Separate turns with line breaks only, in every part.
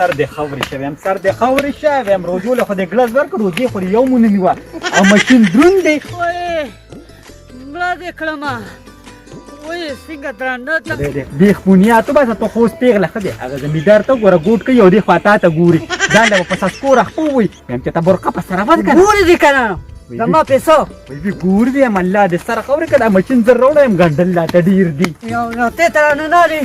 سر د خاورې شویم سر د خاورې شویم روجو له خو د ګلاس ورکړ روجې خو یو مو نه نیوه او ماشین دروند دی
وایې مړه دې کړمه وایې څنګه درانده کړم
دې خپونیا ته بس ته خو اوس پیغله ښه دی هغه زمیندار ته ګوره ګوټ کوي او دې خوا تا ته ګوري ځان له به په سسکو راخپو وي ویم چې ته برقه په سره ود که
ګورې دې که نه زما پیسو
وایي ګور دی یم الله دې سره خبرې که دا ماشین زر راوړی یم ګنډل لا ته ډېر دي
یو نوتې ته رانه نارې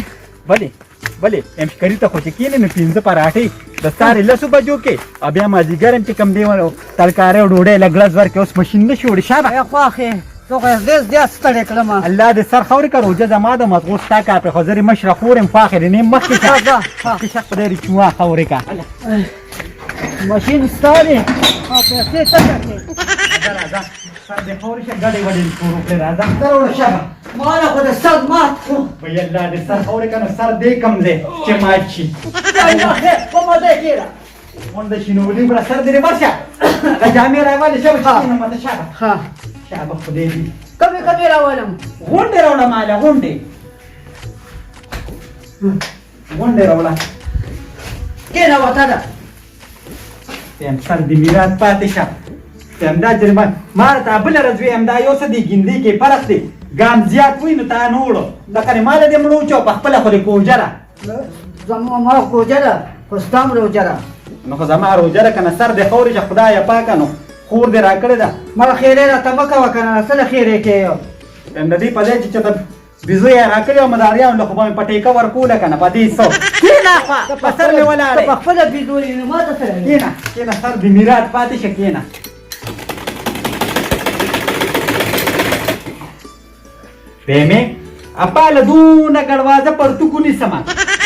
بلې یم شکري ته خو چې کښېنې نو پنځه پراټې د سارې لسو بجو کې او بیا مازدیګر یم چې کوم دی ترکارۍ او ډوډۍ له ګلس ورکړې اوس ماشین نه شي وړي شابه
خواښې زه خو ډېر زیات ستړی کړم
الله دې سر خاورې که روجه زما د مزغو ستا کار پرې خو زه یې مشره خور یم خواښې دې نیم مخکې شه مخکې شه خدای دې چوه خاورې که
ماشین ستا دی او پیسې ته کړې
راځه سر دې خاورې شه ګډې وډې دې شروع کړې راځه ته راوړه شابه
ما نه خو د سر مات کړو
وایي الله دې سر خاورې که نو سر دې کم دی چې مات شي
خیر په مده کېږه
غونډه شي نو ولې بره سر دې ورشه هغه جامې راولې شابه چې کښېنم ماته شابه شابه خدای دې
کمې راولم
غونډې راوړه ماله غونډې راوړه
کېنه وته ده
یم سر د میرات پاتې شه یم دا جرمان ما راته بله ورځ ویم دا یو څه دی ګیندې کې فرق دی ګام زیات وي نو تا نه وړو دقرې ماله دې مړو چو په خپله خو دې کوجه ده
زما ما کوجه ده خو ستا هم روجه ده
نو خو زما روجه ده که نه سر دې خورې شه خدایه پاکه نو خور دې راکړې ده
ما خیرې راته مه کوه که نه څه له خیرې کوې
یم د دې په ځای چې چېرته بیزو یې راکړې وه مداریانو له خو به مې په ټېکه ورکوله که نه په دې څه کښېنه خوا په سر مې ولاړې
په خپله بیزو یې نو ما ته سره
کښېنه سر د میرات پاتې شه کښېنه فهمې اپاله دونه ګړوازه پرتوګ ونیسمه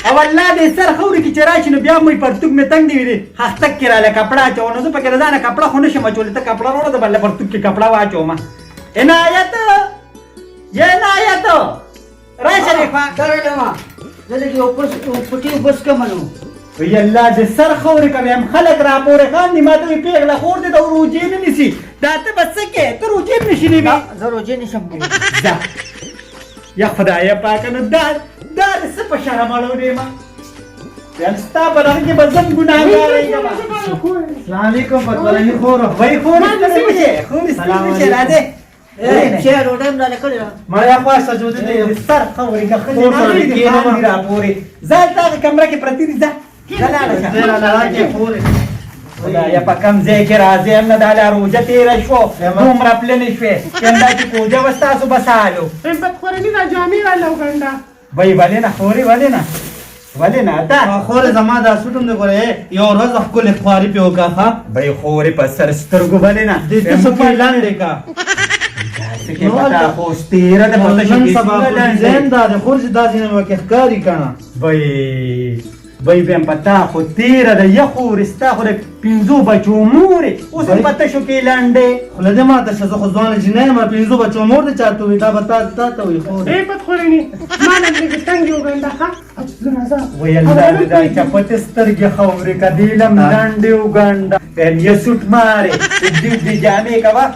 او الله دې سر خاورې کې چې راشي نو بیا مې پرتوګ مې تنګ دی وي هختک کې راله کپړه اچوه نو زه پکې د ځانه کپړه خو نشم اچولی ته کپړه راوړه د بله پرتوګ کې کپړه واچومه عنایت عنایت راشه دې خوا
درلمه زه لږ یو پټي اوبه څښم نو
وی الله دې سر خاورې که ویم خلک راپورې خاندي ما ته وي پېغله خور دې د روجې نه نیسي دا ته به څه کې ته روجې هم نشي نیوي
زه روجې نشم
ځه یا خدایه پاکه نو دا دې څه په شرم اړولې ما ویم ستا په دغه کې به زه هم ګناهګاره یم السلام علیکم پتولني خورو وایي خورې ستړې مه شې خورې ستړې مه شې راځې
چې ډوډۍ هم راله کړې وه
مړیا خوا سجودې ته سر خاورې که ښځې ناستې راپورې ځه هلته هغه کمره کې پرتې دي ځه خدایه په کوم ځای کې راځې هم نه دا لا روجه تېره شوه دومره پلنې شوې یم دا چې کوجه به ستاسو به سالو
بدخورني دا جامې راله وګنډه
وایي ولې نه خورې ولې نه ولې نه ته
خورې زما دا سوټ هم دی ګوره یو ورځ ښکلې خواري پې وکړه ښه
وایي خورې په سر سترګو ولې نه
دې ته څه پې لاندې کا
داسې کې پته خو اوس تېره ده په
نن سبا ډیزاین دا دی خور چې دا ځینې مکې ښکاري که نه
وایي ویم په تا خو تېره ده یخ خورې ستا خو د پنځو بچو مورې اوس هم په تشو کې لنډې
خوله دې ماته شه زه خو ځوانه جینۍ یم پنځو بچو مور دې چاته وي دا به تا ته وي خور
بدخورني ما نه لږ تنګې وګنډه ښه
وایي الله دې دا چپتې سترګې خورې که دې لم لنډې وګنډه یې سوټ مارې اوږدې اوږدې جامې کوه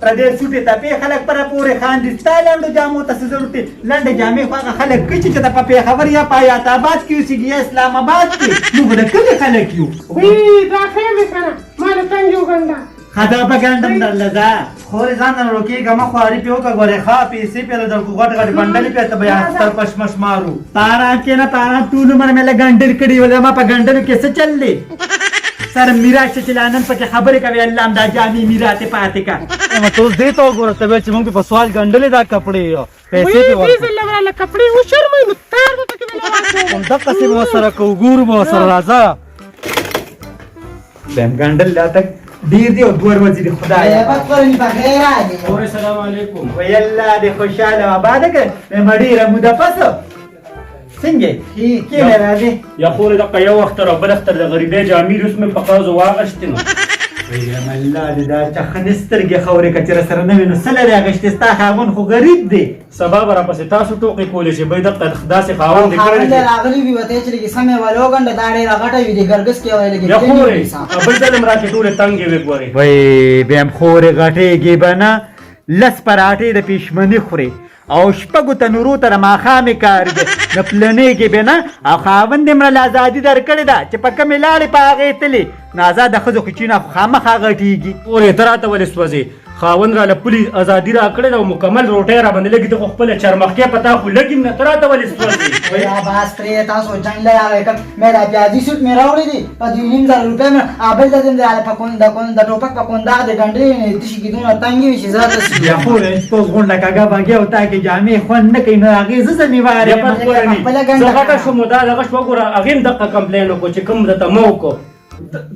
پردې سوټې تپې خلک پره پورې خاندي ستا لنډو جامو ته څه ضرورت دی لنډې جامې خو هغه خلک کوي چې ته په پېښور یا په حیات آباد کې اوسېږي یا اسلام آباد کې موږ د کلي خلک یو
وی دا ښه مې که نه ما نه تنګې وګنډه
ښه دا به ګنډم درله ځه
خورې ځان نه روکېږه مه خواري پې وکړه ګورې ښه پیسې پې در کو غټ غټ بنډلې پې ته به ستر پشمش مارو
تارا کې نه تارا ټول عمر مې له ګنډل کړي وله ما په ګنډلو کې څه چل دی سر میرات چې لانن پکې خبرې کوي الله هم دا جامې میراتې پاتې کا
ته اوس دې ته وګوره ته بیا چې موږ په سوال ګنډلې دا کپړې پیسې پې
ځله راله کپړې وشرمئ نو تار به پکې ولا واچوم
دقسې به ورسره کوو ګورو به ورسره راځه
بهم ګنډل دا تک ډېر دی او دوه ورځې دي خدایه
بدخورني بخیر راځي
خورې سلام علیکم
وی الله دې خوشحاله آباده کړ مې ډېره موده پس څنګه کېنه راځې
یا خورې دقه یو اختر او بل اختر د غریبۍ جامې اوس مې په قرضو واغېستې نو
ویم الله دې دا چخنې سترګې خورې که چې راسره نه وي نو څه لرې اخېستې ستا خاوند خو غریب دی
سبا به راپسې تاسو ټوقې کولې چې بی دقه داسې خاوند دې کړی دی
راغلي وي وته چې لږ سمې والا وګنډه دا ډېره غټه وي د ګرګس کې وایي لږ
یا خورې بل ځل هم راکې ټولې تنګې وې ګورې
وی بیم خورې غټېږي به نه لس پراټې د پېشمني خورې او شپږو تنورو ته د ماښامې کار دی نه پلنې کې به نه او خاوند یې مړه ازادي درکړې ده چې په کومې لاړې په هغې تلې نو ازاده ښځو خو چې نه خامخا غټېږي
پورې ته راته ولې سوځې خاوند راله پولي ازادي راکړې ده او مکمل روټۍ راباندې لګي ته خو خپله چرمخکې په تا خو لګي نه ته راته ولې سوځې
یا بس پرې تاسو جنگ لگا کر میرا پیازی سوٹ میرا وړي دي په 2,000 روپے مې ابل د دې په کون د ټوپک په کون دا د ګنډې نه تشي کیدونه تنګي شي زړه شي
یا خو رنځ په غونډه کاګه باګي او تا کې جامې خوند نه کوي نو هغې زه زمیوار
یا
یم
پس ګورني زه غټه شوم دا دغه شوه ګوره هغې هم دقه کمپلین وکړو چې کوم درته مه وکړو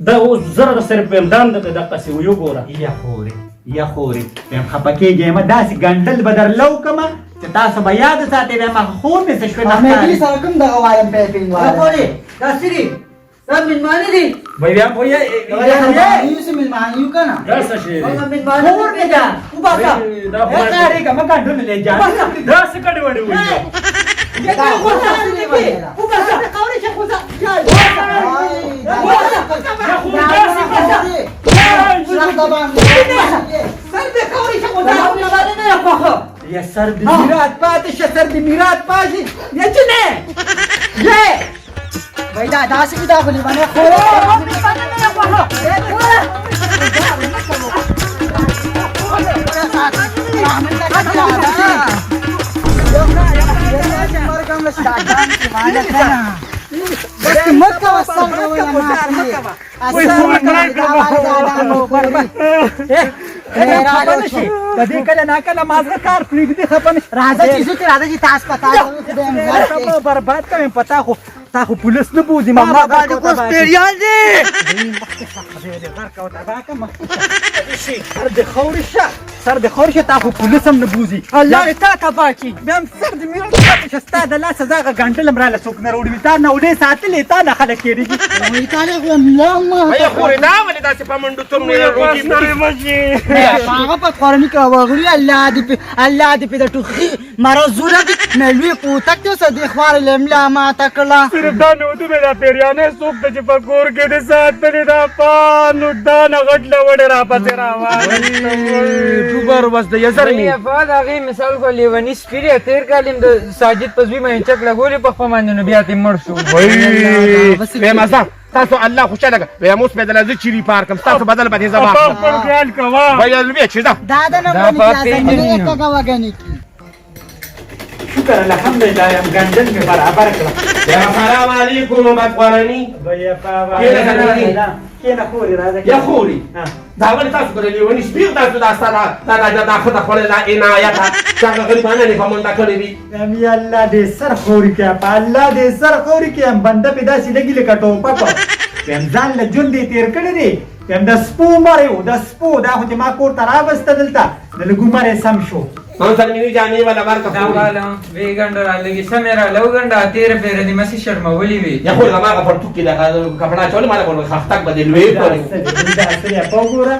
دا اوس زره د صرف امدام درته دقسې ویو ګوره
یا خورې بیم خفه کېږې یم داسې ګنډل به درله وکړمه چې تاسو به یاد ساتئ بیا ما خوب مې څه شوې
مې دې سره کوم دغه وایم پیپینګ وایم
دا سری دا مېلمانه دي
وای بیا خو یې
یو سیمل معنی کنه
دا څه شی دی
مېلمانه
خور مې ده
وباسه
دا خو
کارېږه مه ګنډونه لې جان
دا څه کډې وډې وایي
یا سر د میرات پاتې شه سر د میرات پاتې یا چې نه
وای دا داسې کی دا غلی باندې
کدی کله ناکله مازغه کار پرېږدي خفه نه
راځه چې زه راځه چې تاسو پتا
برباد کوم پتا خو تا خو پولیس نه بوزي ما
باندې کوس پیریان دي
سر د خوري شه تا خو پولیس هم نه بوزي
الله تا ته باچی
بیا هم سر د میرات پاتې شه ستا د لاسه زغه ګنډل هم راله څوک نه راوړي تا نه وډې ساتلې تا نه خلک تېرېږي
وای خورې دا ولې داسې په منډو تم نه روټي
هغه په قرآني کې وغوري الله دې په د ټوخي مرز زوره دي ملوي پوتک ته صدې خوار لملا ما تکړه
صرف دا نه وته مې دا پیریانې څوک ته چې په کور کې د ساتلې دا پانو دا نه غټ لوړې راپسې راوالي
ټوبر بس د یزر می
افاد هغه مثال کو لیونی سپیری تیر کالم د ساجد پزوی مې چک لګولې په خمانه نو بیا ته مړ شو
وای به مزه تاسو الله خوشاله به موس په دلته چيري پارکم تاسو بدل به زما
خپل خیال کوه
وای لبي چې دا
دا د نه باندې کا وګنی
شکر الحمدلله یم ګنډل مې برابر کړه
یا سلام علیکم مقبرنی
بیا پاوا کېنه خورې راځه
یا خوري دا ولې تاسو کولې ونی سپیر تاسو دا سره دا خدای خپل لا عنایت څنګه غریبانه نه کوم دا کړی دي
یا الله دې سر خوري کې په الله دې سر خوري کې بنده پیدا سي لګي لکه ټوپک یم ځان له ژوند دې تیر کړی دی یم د سپو مریو د سپو دا خو چې ما کور ته راوسته دلته د لږو مرې سم شو
هم سر مینی جانی والا ورکه
دا والا وی ګنډه را لګي سمېرا لو ګنډه تیر پیر دې مسی شرمولې وی
یا خو ما کا پر ټوکی دا کپڑا چول ما کو خختک بدلوي پرې
دا سره په ګوره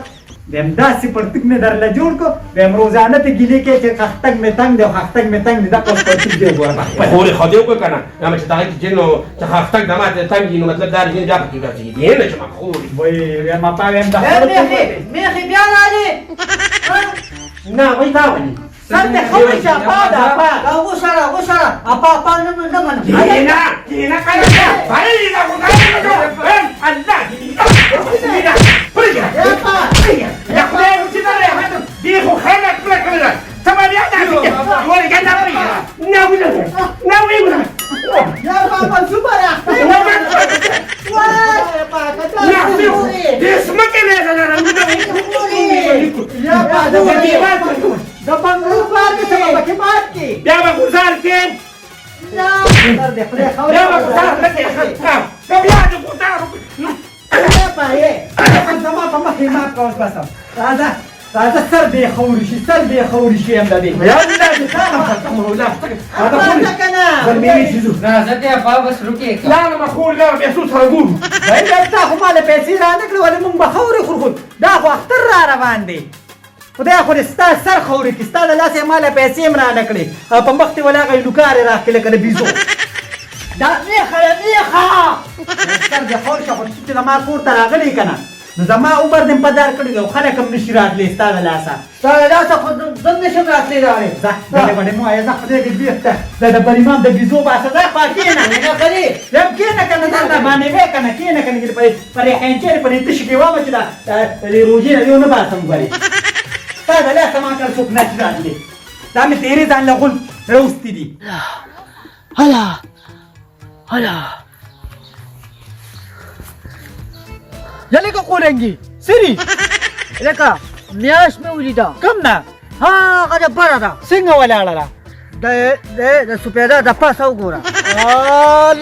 دم داسې پرتک مې درله جوړ کو دم روزانه ته ګیلې کې چې خختک مې تنگ دی خختک مې تنگ دی دا په پرتک دی ګوره
خوري خدیو کو کنه هم چې دا چې نو چې خختک دما ته تنګي نو مطلب دا دې جا پکې راځي دې نه چې ما خوري
وای ما پاویم دا
میخي بیا راځي
نه وای دا ونی
سر دې خوري چې اپا دا اپا
غوسره اپا نه منه
کینا کړه بھائی دا خدای الله دې يا خدای مو چې دا دې خو خلک کړل تمام یا دا ولې ګنده پرې نه وینم
یا بابا سوپر
دې سمکه نه
یا بابا د بنگلو پار کې څه پکې مات کې
بیا به گزار کې
سر دې خدای خبره
بیا به گزار کې بیا دې گزار
زما په مخې ما کوس بسم راځه سر دې خوري شي هم د دې
یا دې تا مولا
راځه کنه
زمینی شي
راځه ته اپا بس رکی
لا انا مخول لا بيسوس هرغوب
وای دا خو مال پیسې را نکړو ولې مونږ به خوري خورخو دا خو اختر را روان دی خدای خو دې ستا سر خوري کې ستا د لاسه مال پیسې هم را نکړې او په مخ دې ولا غي لوکارې راکړې لکه د بیزو
دا میخه
سر دې خور شه خو چې ما کور ته راغلی که نه نو زما عمر دې په دار کړی دی خلک هم نشي راتلی ستا د لاسه
ستا له لاسه خو زه نشم راتلی راغلی
ځه ډېرې وړې مو آیا ځه خدای دې بېرته د بریمام د بیزو باسه ځه خوا کښېنه
نه کړي
یم کښېنه که نه دلته باندې وې که نه کښېنه که نه پر خینچرې پر دې تشي کې وامه چې د روژې نه دې ونه باسم ګورې ستا د لاسه ما کړ څوک نشي راتلی دا مې تېرې ځان له غول روستي دي
هلا هلا
لکه قولنګي سري
لکه میاش مې ولیده
کم نه
هغه د بره ده
څنګه ولاړه ده
د سپېده د پاسه وګوره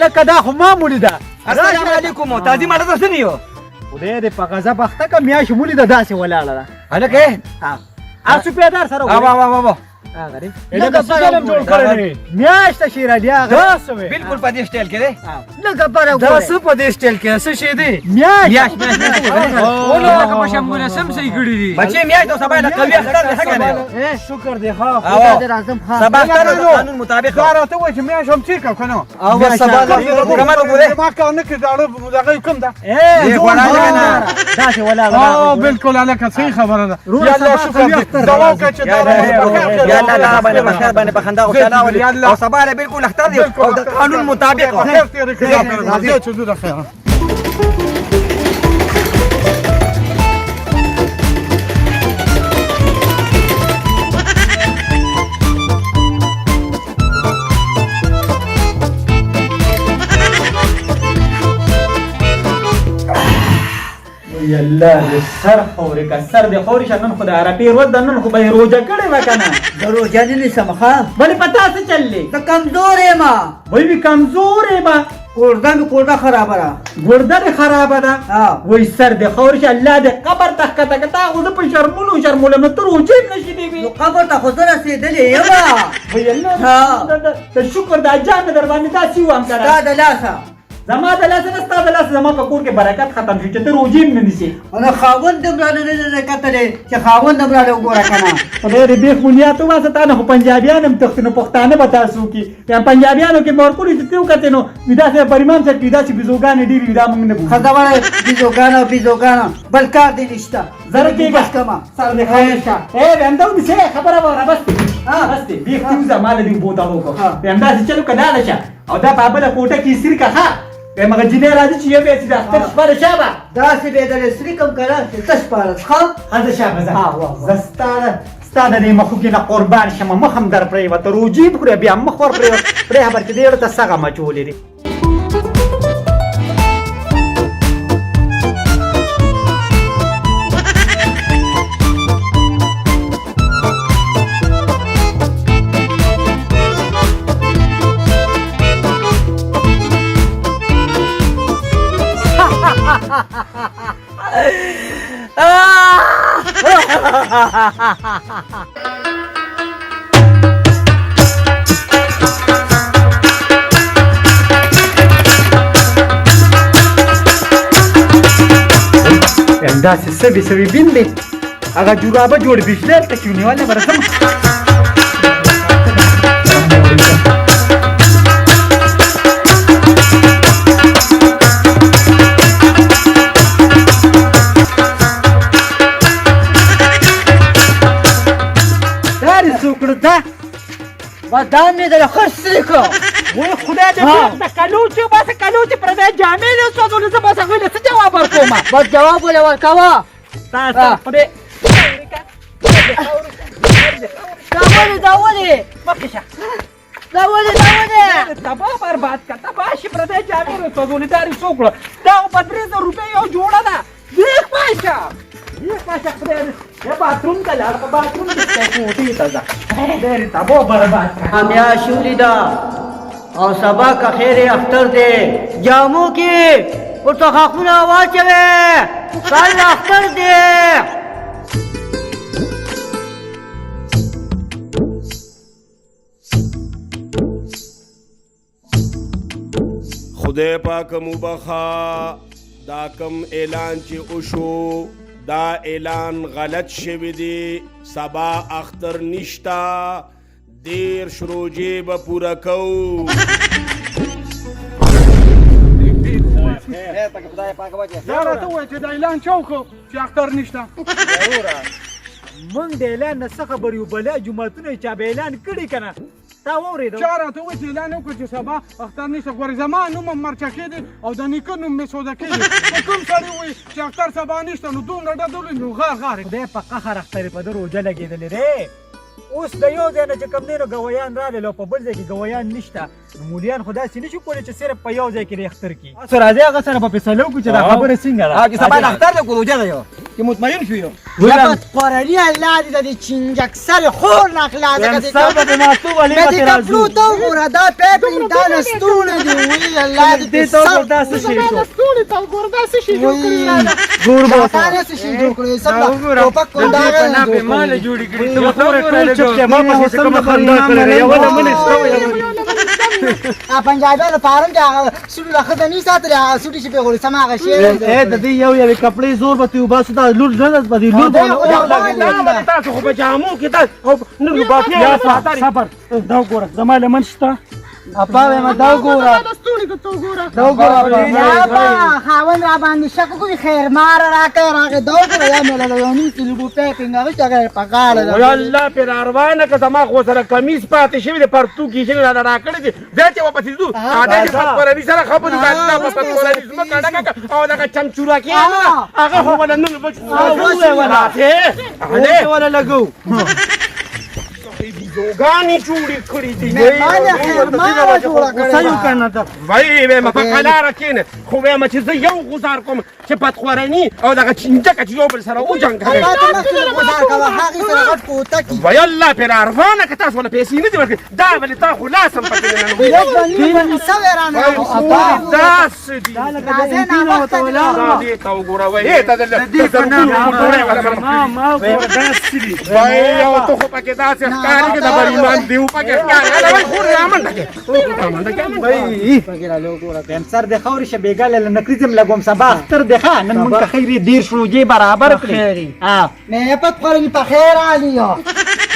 لکه دا خو معمولي ده
السلام علیکم تعظیم علیکم څه نیو
خدای دې په غضب اخته که میاشت مولي ده داسې ولاړه ده
هلکه
سپېدار سره
وا
لکه ظلم جوړ کړی دی میاشته شیرالي هغه
بالکل په دې سټایل کې دی
لکه بره
دا څه په دې سټایل کې څه شی دی
میاشت
ولو هغه په شمګونه سم صحیح کړی دي
بچې میاشت او سبا له قوي اختر دی څنګه نه
شکر دی ها
او
راځم ها
سبا اختر د قانون مطابق
دا راته وایي چې میاشت هم چیر کړه که نه
او سبا کومه وګوره
ما کار نه کړي دغه کوم ده
دې غواړه کنه
داسې ولاړه
بالکل هلکه صحیح خبره ده
یالا شکر دوا وکړه چې
یا الله باندې بخیر باندې بخنده او سلام او سبا له بالکل اختر دی او د قانون مطابق
خیر تیرې کړه راځي چې دوه خیر
یالا د سر خورې که سر دې خورې شه نن خو د عربي ورځ ده نن خو به یې روژه کړې وه که نه
د روژه دې نیسم ښه
بلې په تا څه چل دی
ته کمزور یم
وایي وي کمزور یمه
ګرده مې ګرده خرابه ده
ګرده دې خرابه ده وایي سر دې خورې شه الله دې قبر ته ښکته که تا خو زه په شرمولو نو ته روژې هم نشي دی
نو قبر ته خو زه رسېدلې یم
وایي الله د شکر د اجان مې در باندې داسې ووایم که
ستا د لاسه
زما د لاسه نه ستا د لاسه زما په کور کې برکت ختم شي چې ته روژې هم نه نیسې
نو خاوند هم رانه نه کتلې چې خاوند هم رانه وګوره که نه
خدای دې بېخ بنیاد وباسه تا نه خو پنجابیان هم تښتي نو پښتانه به تاسو وکړي یا پنجابیانو کې مې ورکړي چې ته وکتې نو وي داسې پریمام صاحب کې داسې بیزوګانې ډېرې وي دا موږ نه پوهېږو
ښځه وړی بیزوګانه بل کار دې نشته
زره کېږه
بس کمه
سر دې خیر شه وینده ونیسې خبره وره بس دې بس دې بېخ دې وځه ما له دې اوبو ته وکړو همداسې چلو که لاړه شه او دا په بله کوټه کې سیر که ښه مغه جینۍ راځي چې یو بیسي د اختر شپه د شابه
داسې بېدلې سري کوم که نه چې تش پارس ښه
هلته شابه زه ستا د دې مخوکې نه قربان شمه مخ هم در پرېوته روجې بخورې بیا مخ ور پرې خبر چې دې ته سغه مچولې دي داسې سوي بین دی هغه جورابه جوړ بشلر ته کې ونیواله به رسم دا دې څه وکړو ته
بس دا مې د خر سري کړه
وای خدای دې د کلوچې باسه کلوچې پردی جامې دې وسوځولې زه بس هغوی له څه جواب ورکوم
بس جواب ولې ورکوه
تاسو خدای
دا ولې
مخکې شه
دا ولې
تباه برباد که تباه شي پردی جامې دې وسوځولې دا دې څه وکړه دا خو په 300 روپۍ یو جوړه ده دیخ پاشه خدای دې باتروم ته لاړ په باتروم کې کوټې ته ځه خدای دې تباه برباد کړه
میاشت ولیده او سبا که خیر اختر دی جامو کې ورته خاخونه واچوې کل اختر دی
خدای پاک مبخا دا کم اعلان چې وشو دا اعلان غلط شوی دی سبا اختر نشتا دیر شروجی با پورا کو
دا راته ووایه چې دا اعلان چا وکړو چې اختر نشته
مونږ د اعلان نه څه خبر یو بله جوماتونه یې چا به اعلان کړي که نه تا واورېدو
چا راته ووایه چې اعلان وکړو چې سبا اختر نشته ګورې زما نوم هم مرچکې دی او د نیکه نوم مې سودکې دی که کوم سړي ووایي چې اختر سبا نشته نو دومره ډډولي نو غار غار
خدای په قهر اختر په ده روژه لګېدلې دی اوس د یو ځای نه چې کوم دی نو ګویان راغلل او په بل ځای کې ګویان نشته نو مولیان خو داسې نه شو کولی چې صرف په یو ځای کې د اختر کړي تاسو راځئ هغه سره په فیصله وکړو چې دا خبره څنګه ده
چې سبا د اختر د روژه ده یو چې مطمئن شو یو
لقد قرني الله دې د چنجک سر خور نخلا ده
صاحب د ماتو ولې
مې
ماته
دې
راځو
کپلو ته وګوره دا پیپل دا نستونه دي وی الله دې
دې ته داسې شي شو
ستوري ته ګوره داسې شي جوړ کړي
ګور به
تا نه څه شي جوړ کړی سب ټوپک کو دا
نه به مال جوړی کړی
ته خبره ټول چپ کې ما په څه کوم خندا کړې یو ولا منې شو
پنجابیانو فارم کې هغه سوټ راخته نه ساتره هغه سوټ چې په غوړي سم هغه شی
اے د دې یو کپڑے زور به تو باسو دا لور نه د بدی لور
تاسو خو په جامو کې تاسو نو باقي
یا صبر دا وګوره زما لمن شته
اپا ما دا وګوره
ستوري ته وګوره
دا وګوره یا با خاون را باندې شک کوي خیر مار راکړه راکړه دا وګوره یا مې له یو نیم کیلو ګوټه پینګه چې هغه پکاله
وای الله پر اروانه که زما خو سره کمیس پاتې شوی د پرتو کې چې را کړی دي دا چې واپس دو اته چې پتورني سره خبرې باندې په پتورني زما کډه او دا چمچورا کې هغه هو ولا نن بچو ولا
ولا لګو
ویډیوګانې جوړې کړې دي
مېمانه خیر مار جوړه کړې
یو کنه دا
وای به ما په قلاره کېنه خو به چې زه یو غزار کوم چې پتخورني او دغه چنجکه چې یو بل سره وجنګوي
تا ته مخکې ګزار کوه هغې سره غټ کوته کی
وای الله پر عرفانه که تاسو ولا پیسې نه دي ورکړي دا ولې تا خو لاسم پکې نه
یک باندې سوي رانه
داس دي
راځه نه وخت
دا دې تا وګوره وای ته د
ما داسې دي
وای او ته خو پکې داسې ښکاري کې د بریمان دیو پکې ښکاري وای خور رامن
وای سر د خوري شبيګاله لنکریزم لګوم سبا اختر ده نن مونږ خیری دیر شو جې برابر کړی
مې پت قرني په خیر علي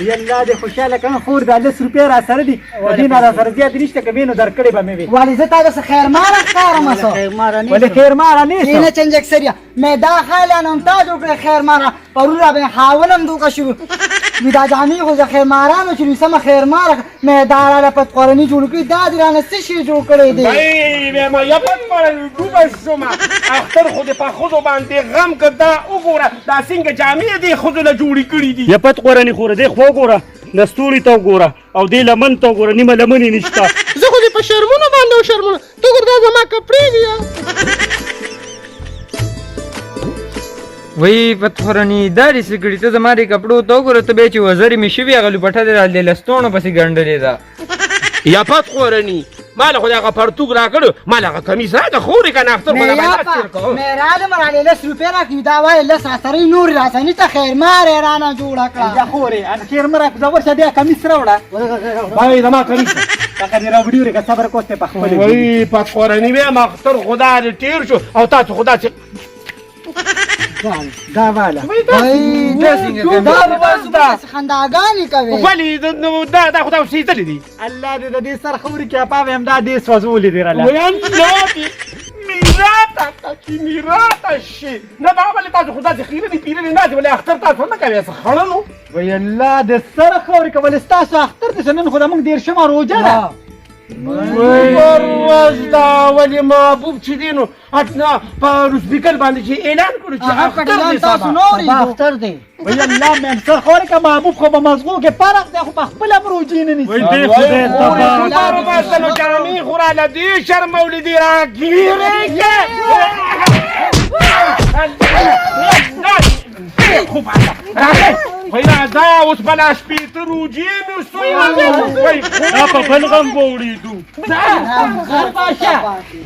یلا دې خوشاله کنه خور د 10 روپیا را سره دي دین را سره زیات نشته کبینو درکړې به مې وي
ولی زه تاسو خیر مار ښکارم اسو
ولې خیر مار نه
نه چنجک سریا مې دا خاله نن تا جوړ خیر مار پرورا به حاولم دوکه شو ودا جامي خو خیر مارانو چې سم خیر مار مې دا را پت قرني جوړ کړی دا درانه څه شي جوړ کړی دی
وای ما یا پت قرني دوبه شوما اختر خو دې په خود باندې غم کدا وګوره دا څنګه جامې دي خود له جوړی کړی دي
یا پت قرآني خوره دی خو وګوره لستوري ته وګوره او دې لمن ته وګوره نیمه لمنې نشته
زه خو دې په شرمونو باندې شرمونه ته ګور دا زما کپړې دي
وای پتورني دا دې سګړې ته زما دې کپړو ته وګوره ته به چې وزري مې شوي هغه لپټه دې را لستونه پسې ګنډلې ده
یا پت قرني مال خو هغه پرتوګ را کړو مال هغه کمیس را د خوري کنه اختر په
مې را دې مرالې له روپیا راکې دا وای له ساتري نور راسنی ته خیر مار رانه جوړه کړه
یا خوري ان خیر مار زور شه بیا کمیس راوړه وای زما کمیس تا دې راوړیو رګه صبر کوته په خپل
وای پت قرني به ما اختر خدا دې تیر شو او تاسو خدا چې
دا والا
وای دا به خنداګانی کوي
ولی دا خدا وسیدل دي
الله دې دې سر خوري کې پاو هم دا دې سوزولې دی راله
وای الله دې میراته کی میراته شي نه دا ولې تاسو خدا دې خیره دې پیره نه دي ولې اختر تاسو نه کوي څه خړلو
وای الله دې سر خوري کول تاسو اختر ته نن خدا موږ ډیر شمه روزه ده
ورځ دا ولې محبوب چې دی نو اټنا په روسبیکل باندې چې اعلان کړو چې اختر دی
تاسو نورې
اختر دی وای الله مې سر خوري که محبوب خو به مزغو کې فرق دی خو په خپل امروجي نه نیسي
وای دې خدای
ته بارو باستنو جرمی خورا لدی شر مولدی را گیره خوب وای دا اوس بلا شپې ته روجي نو سوی وای
دا په بلغم بوړېدو
غر باشا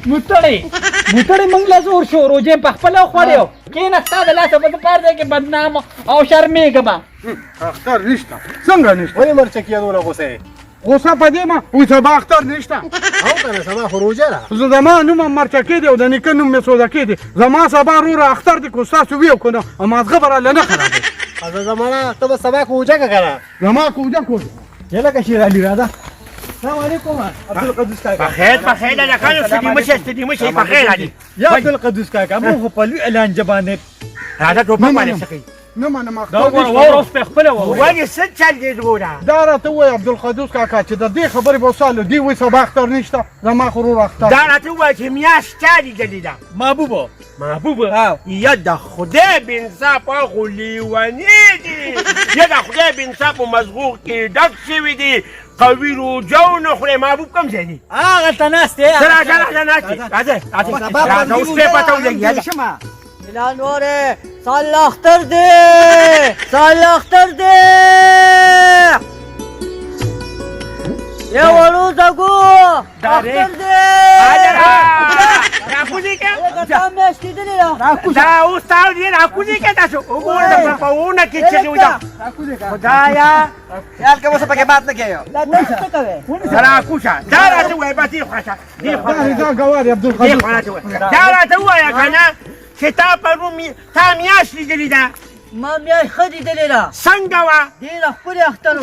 موټړې موږ له زور شو روزې په خپل خوړیو کینه ستا د لاسه په کار دی کې بدنام او شرمېږم
اختر نشته څنګه نشته
ولې مرچکې دوله غوسه
غوسه په دې ما وای سبا اختر نشته
او کنه سبا خو روژه ده
زه زما نوم هم مرچکې دی او د نیکه نوم مې سودکې دی زما سبا وروره اختر دی که ستاسو وي او که نه او مازغه به راله نه خرابوي
زمانه ته به سبا کوجه که کنه
زما کوجه کوجه
یلا که شیر علي راځه
السلام عليكم عبد القدوس كاکا.
بخیر لکانو ستدی مشه بخیر علی.
یا عبدالقدوس کاکا مو خو په لوی اعلان جبانې
راځه ټوپک باندې سکی.
نه منم
دا
اختر
وګوره
نشته.
واوره اوس په خپله ووایه.
ولې څه چل دی ګوره؟
دا راته ووایه عبدالقدوس کاکا چې د دې خبرې به وسالو دی وایي سبا اختر نشته زما خو ورور اختر.
دا راته ووایه چې میاشت چا لیدلې ده؟
محبوبه
محبوبه یا د خدای بانصافه خو لیونی دي یا د خدای بانصافه مزغوق کې ډک شوي دي قوي روجو نه خورې. محبوب کوم ځای دي؟
هغه ته ناست دی
راځه ناست دي. راځه اوس پې پته ولګي.
اعلان وره سال اختر دی سال اختر دی یو ورو زګو اختر دی
راکوزي کې
دا مې ستیدلی
دا اوس تاو دي راکوزي کې تاسو وګورئ د پاونه کې چې وي دا خدایا
خیال کوم څه پکې بات نه کېو دا څه کوي
راکوزا دا راته وای به دې خواشه دې خواشه
دا ګواري
دې
عبدالقدوس.
خواشه دا راته وای کنه چې تا پرون تا میاشت لیدلې ده.
ما مې خدي دلی را
څنګه وه؟
ډېر ښکلی اختر و.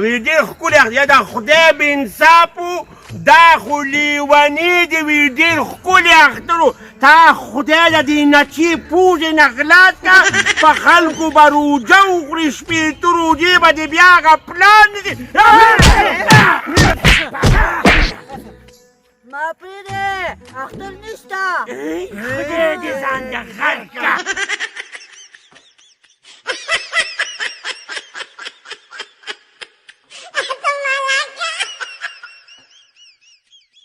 وی ډېر ښکلی یا د خدای بانصافو دا خو لیوني دي وی ډېر ښکلی اختر و. تا خدای د دې نچې پوزې نه غلا کړه په خلکو به روجه وخوري شپېته روجې به دې بیا هغه پلان دي.
ما پرېږدې اختر نشته
خدای دې ځان د خلکه